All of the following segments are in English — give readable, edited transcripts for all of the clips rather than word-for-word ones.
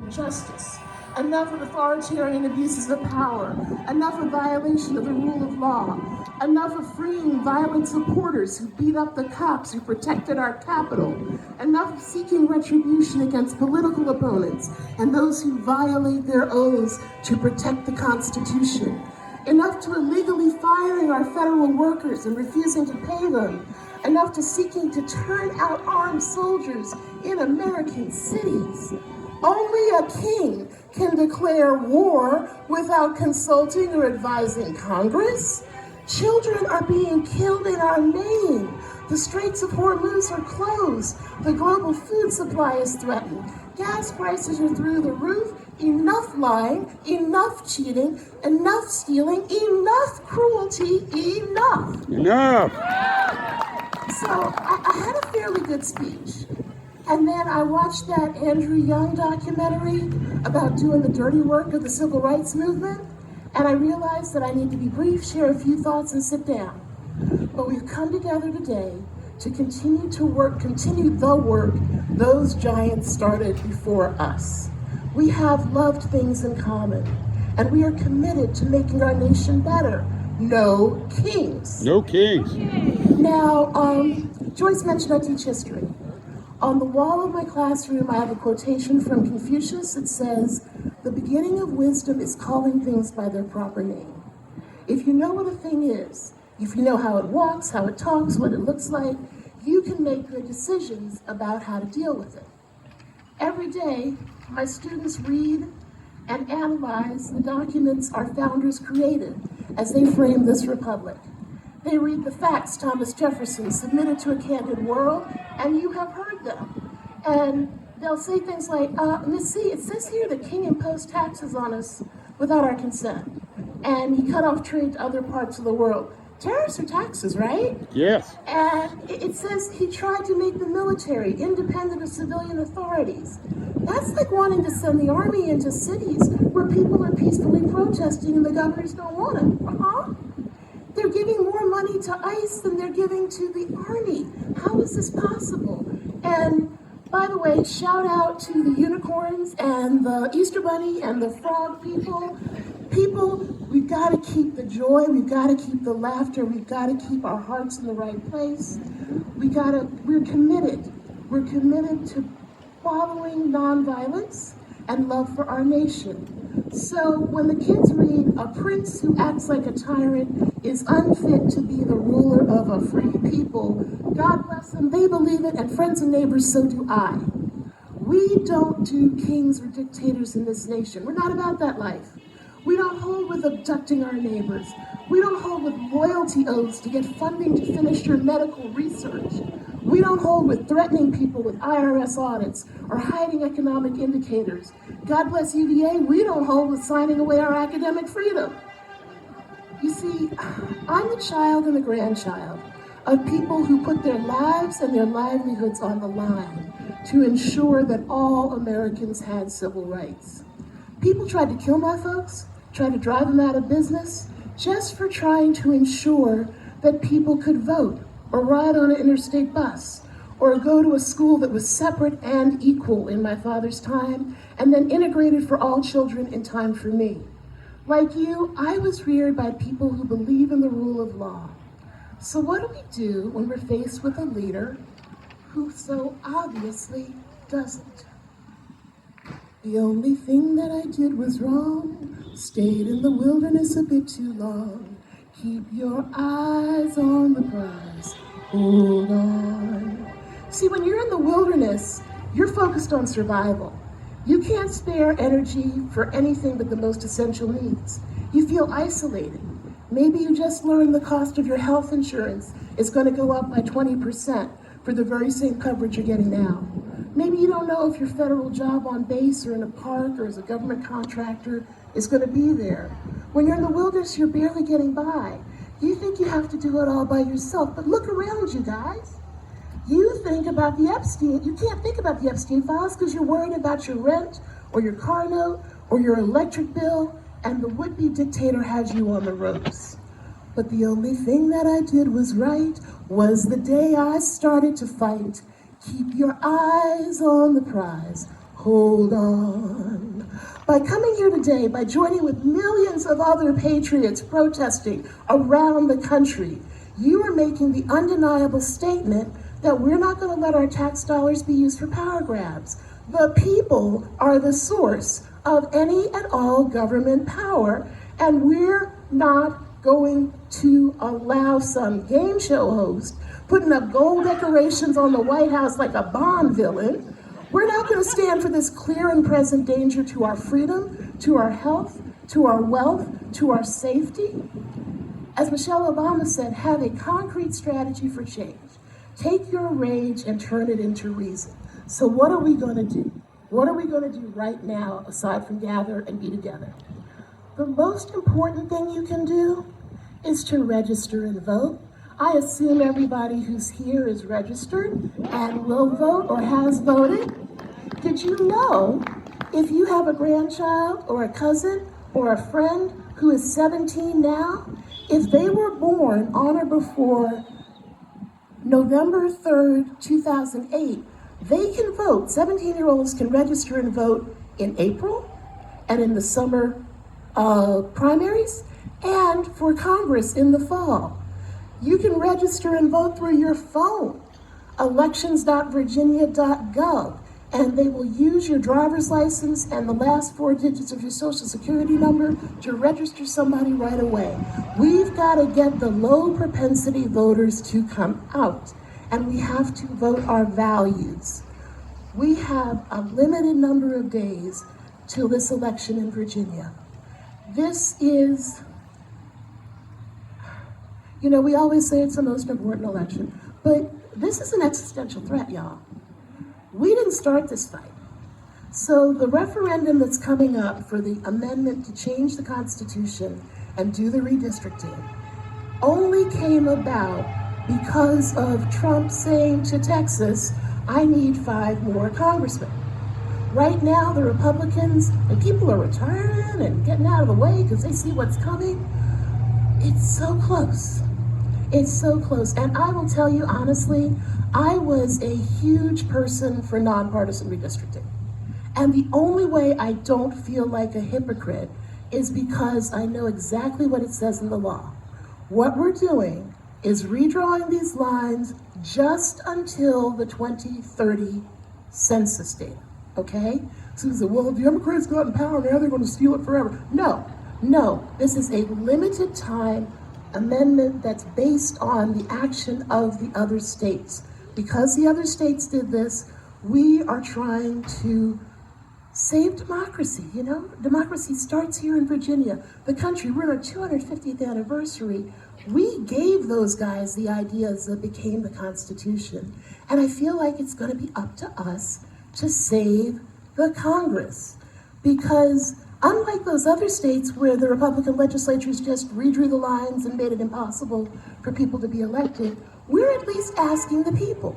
justice, enough of authoritarian abuses of power, enough of violation of the rule of law, enough of freeing violent supporters who beat up the cops who protected our Capitol, enough of seeking retribution against political opponents and those who violate their oaths to protect the Constitution, enough to illegally firing our federal workers and refusing to pay them, enough to seeking to turn out armed soldiers in American cities. Only a king can declare war without consulting or advising Congress. Children are being killed in our name. The Straits of Hormuz are closed. The global food supply is threatened. Gas prices are through the roof. Enough lying, enough cheating, enough stealing, enough cruelty, enough. Enough. So I had a fairly good speech. And then I watched that Andrew Young documentary about doing the dirty work of the civil rights movement. And I realized that I need to be brief, share a few thoughts, and sit down. But we've come together today to continue the work those giants started before us. We have loved things in common, and we are committed to making our nation better. No kings. No kings. Now, Joyce mentioned I teach history. On the wall of my classroom, I have a quotation from Confucius. It says, "The beginning of wisdom is calling things by their proper name." If you know what a thing is, if you know how it walks, how it talks, what it looks like, you can make good decisions about how to deal with it. Every day, my students read and analyze the documents our founders created as they framed this republic. They read the facts Thomas Jefferson submitted to a candid world, and you have heard them. And they'll say things like, Miss C, it says here the king imposed taxes on us without our consent. And he cut off trade to other parts of the world. Tariffs are taxes, right? Yes. And it says he tried to make the military independent of civilian authorities. That's like wanting to send the army into cities where people are peacefully protesting and the governors don't want it. They're giving more money to ICE than they're giving to the army. How is this possible? And by the way, shout out to the unicorns and the Easter Bunny and the frog people. People, we've got to keep the joy, we've got to keep the laughter, we've got to keep our hearts in the right place. We're committed. We're committed to following nonviolence and love for our nation. So when the kids read, "A prince who acts like a tyrant is unfit to be the ruler of a free people," God bless them, they believe it, and friends and neighbors, so do I. We don't do kings or dictators in this nation. We're not about that life. We don't hold with abducting our neighbors. We don't hold with loyalty oaths to get funding to finish your medical research. We don't hold with threatening people with IRS audits or hiding economic indicators. God bless UVA, we don't hold with signing away our academic freedom. You see, I'm the child and the grandchild of people who put their lives and their livelihoods on the line to ensure that all Americans had civil rights. People tried to kill my folks, tried to drive them out of business, just for trying to ensure that people could vote or ride on an interstate bus or go to a school that was separate and equal in my father's time and then integrated for all children in time for me. Like you, I was reared by people who believe in the rule of law. So what do we do when we're faced with a leader who so obviously doesn't? The only thing that I did was wrong, stayed in the wilderness a bit too long. Keep your eyes on the prize, hold on. See, when you're in the wilderness, you're focused on survival. You can't spare energy for anything but the most essential needs. You feel isolated. Maybe you just learned the cost of your health insurance is going to go up by 20% for the very same coverage you're getting now. Maybe you don't know if your federal job on base or in a park or as a government contractor is going to be there. When you're in the wilderness, you're barely getting by. You think you have to do it all by yourself, but look around you guys. You think about the Epstein, you can't think about the Epstein files because you're worried about your rent or your car note or your electric bill, and the would-be dictator has you on the ropes. But the only thing that I did was right, was the day I started to fight. Keep your eyes on the prize, hold on. By coming here today, by joining with millions of other patriots protesting around the country, you are making the undeniable statement that we're not going to let our tax dollars be used for power grabs. The people are the source of any and all government power, and we're not going to allow some game show host putting up gold decorations on the White House like a Bond villain. We're not going to stand for this clear and present danger to our freedom, to our health, to our wealth, to our safety. As Michelle Obama said, have a concrete strategy for change. Take your rage and turn it into reason. So what are we going to do? What are we going to do right now aside from gather and be together? The most important thing you can do is to register and vote. I assume everybody who's here is registered and will vote or has voted. Did you know if you have a grandchild or a cousin or a friend who is 17 now, if they were born on or before November 3rd, 2008, they can vote. 17-year-olds can register and vote in April and in the summer primaries and for Congress in the fall. You can register and vote through your phone, elections.virginia.gov, and they will use your driver's license and the last 4 digits of your social security number to register somebody right away. We've got to get the low propensity voters to come out, and we have to vote our values. We have a limited number of days till this election in Virginia. This is, we always say it's the most important election, but this is an existential threat, y'all. We didn't start this fight. So the referendum that's coming up for the amendment to change the Constitution and do the redistricting only came about because of Trump saying to Texas, I need 5 more congressmen. Right now, the Republicans, and people are retiring and getting out of the way because they see what's coming. It's so close. It's so close. And I will tell you honestly, I was a huge person for nonpartisan redistricting. And the only way I don't feel like a hypocrite is because I know exactly what it says in the law. What we're doing is redrawing these lines just until the 2030 census data, okay? So you say, well, the Democrats got in power, now they're going to steal it forever. No, this is a limited time amendment that's based on the action of the other states. Because the other states did this, we are trying to save democracy, Democracy starts here in Virginia. The country, we're on our 250th anniversary. We gave those guys the ideas that became the Constitution. And I feel like it's going to be up to us to save the Congress. Because unlike those other states where the Republican legislatures just redrew the lines and made it impossible for people to be elected, we're at least asking the people.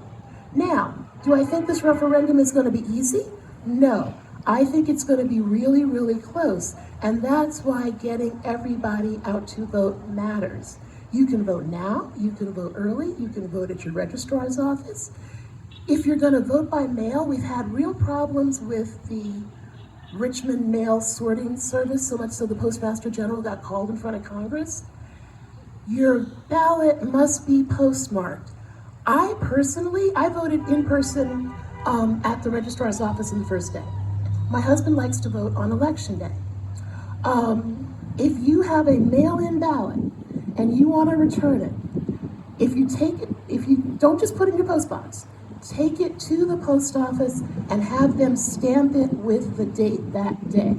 Now, do I think this referendum is going to be easy? No. I think it's going to be really, really close. And that's why getting everybody out to vote matters. You can vote now, you can vote early, you can vote at your registrar's office. If you're going to vote by mail, we've had real problems with the Richmond mail sorting service, so much so the Postmaster General got called in front of Congress. Your ballot must be postmarked. I voted in person at the registrar's office on the first day. My husband likes to vote on election day. If you have a mail-in ballot and you want to return it, if you don't just put it in your post box, take it to the post office and have them stamp it with the date that day.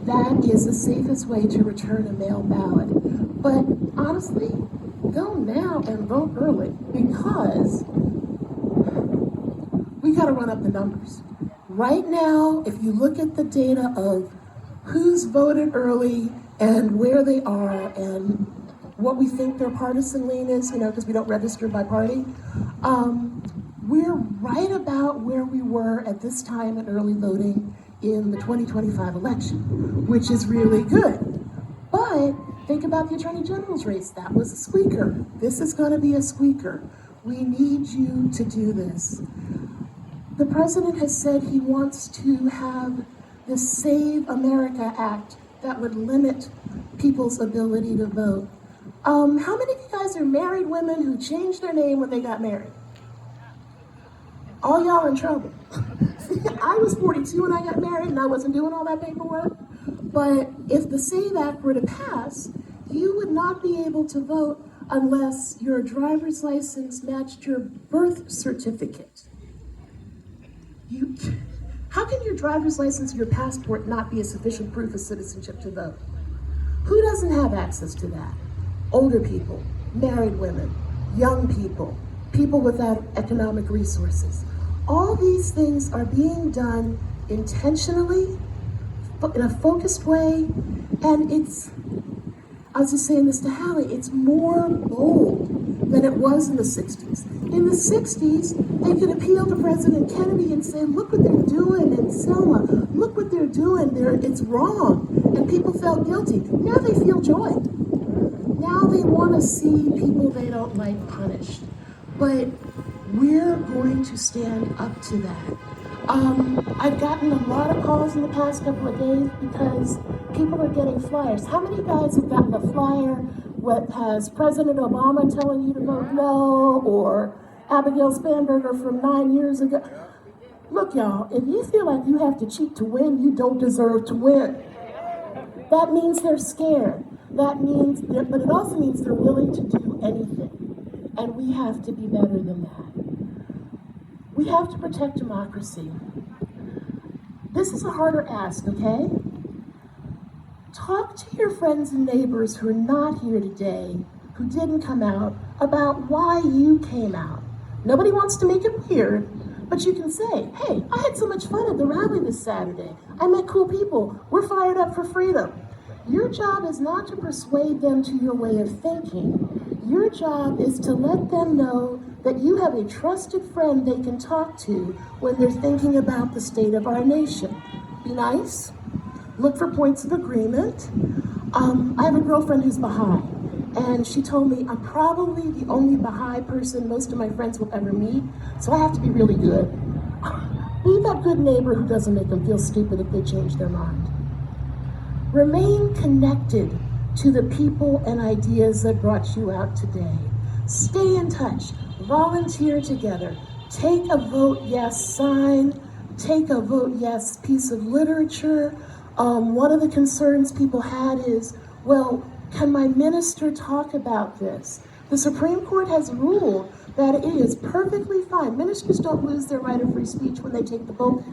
That is the safest way to return a mail ballot. But honestly, go now and vote early because we got to run up the numbers. Right now, if you look at the data of who's voted early and where they are and what we think their partisan lean is, because we don't register by party, we're right about where we were at this time in early voting in the 2025 election, which is really good. But think about the Attorney General's race. That was a squeaker. This is going to be a squeaker. We need you to do this. The president has said he wants to have this Save America Act that would limit people's ability to vote. How many of you guys are married women who changed their name when they got married? All y'all in trouble. I was 42 when I got married and I wasn't doing all that paperwork. But if the SAVE Act were to pass, you would not be able to vote unless your driver's license matched your birth certificate. How can your driver's license or your passport not be a sufficient proof of citizenship to vote? Who doesn't have access to that? Older people, married women, young people, people without economic resources. All these things are being done intentionally, in a focused way, and I was just saying this to Hallie, it's more bold than it was in the 60s. In the 60s, they could appeal to President Kennedy and say, look what they're doing in Selma, look what they're doing, it's wrong, and people felt guilty. Now they feel joy. Now they want to see people they don't like punished. But we're going to stand up to that. I've gotten a lot of calls in the past couple of days because people are getting flyers. How many guys have gotten a flyer what has President Obama telling you to vote no, or Abigail Spanberger from 9 years ago? Look, y'all, if you feel like you have to cheat to win, you don't deserve to win. That means they're scared. But it also means they're willing to do anything. And we have to be better than that. We have to protect democracy. This is a harder ask, okay? Talk to your friends and neighbors who are not here today, who didn't come out, about why you came out. Nobody wants to make it weird, but you can say, hey, I had so much fun at the rally this Saturday. I met cool people. We're fired up for freedom. Your job is not to persuade them to your way of thinking. Your job is to let them know that you have a trusted friend they can talk to when they're thinking about the state of our nation. Be nice. Look for points of agreement. I have a girlfriend who's Baha'i, and she told me I'm probably the only Baha'i person most of my friends will ever meet, so I have to be really good. Be that good neighbor who doesn't make them feel stupid if they change their mind. Remain connected to the people and ideas that brought you out today. Stay in touch. Volunteer together. Take a vote yes sign. Take a vote yes piece of literature. One of the concerns people had is, well, can my minister talk about this? The Supreme Court has ruled that it is perfectly fine. Ministers don't lose their right of free speech when they take the vote.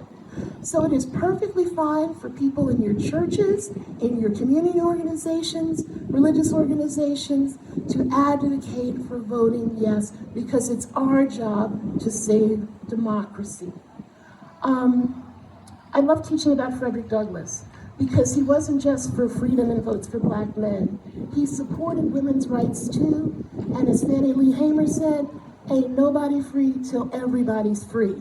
So it is perfectly fine for people in your churches, in your community organizations, religious organizations, to advocate for voting yes, because it's our job to save democracy. I love teaching about Frederick Douglass because he wasn't just for freedom and votes for black men. He supported women's rights too, and as Fannie Lee Hamer said, ain't nobody free till everybody's free.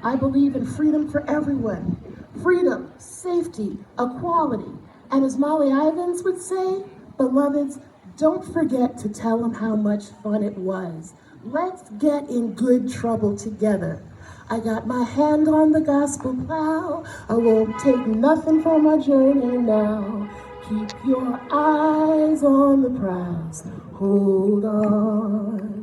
I believe in freedom for everyone. Freedom, safety, equality. And as Molly Ivins would say, beloveds, don't forget to tell them how much fun it was. Let's get in good trouble together. I got my hand on the gospel plow. I won't take nothing from my journey now. Keep your eyes on the prize. Hold on.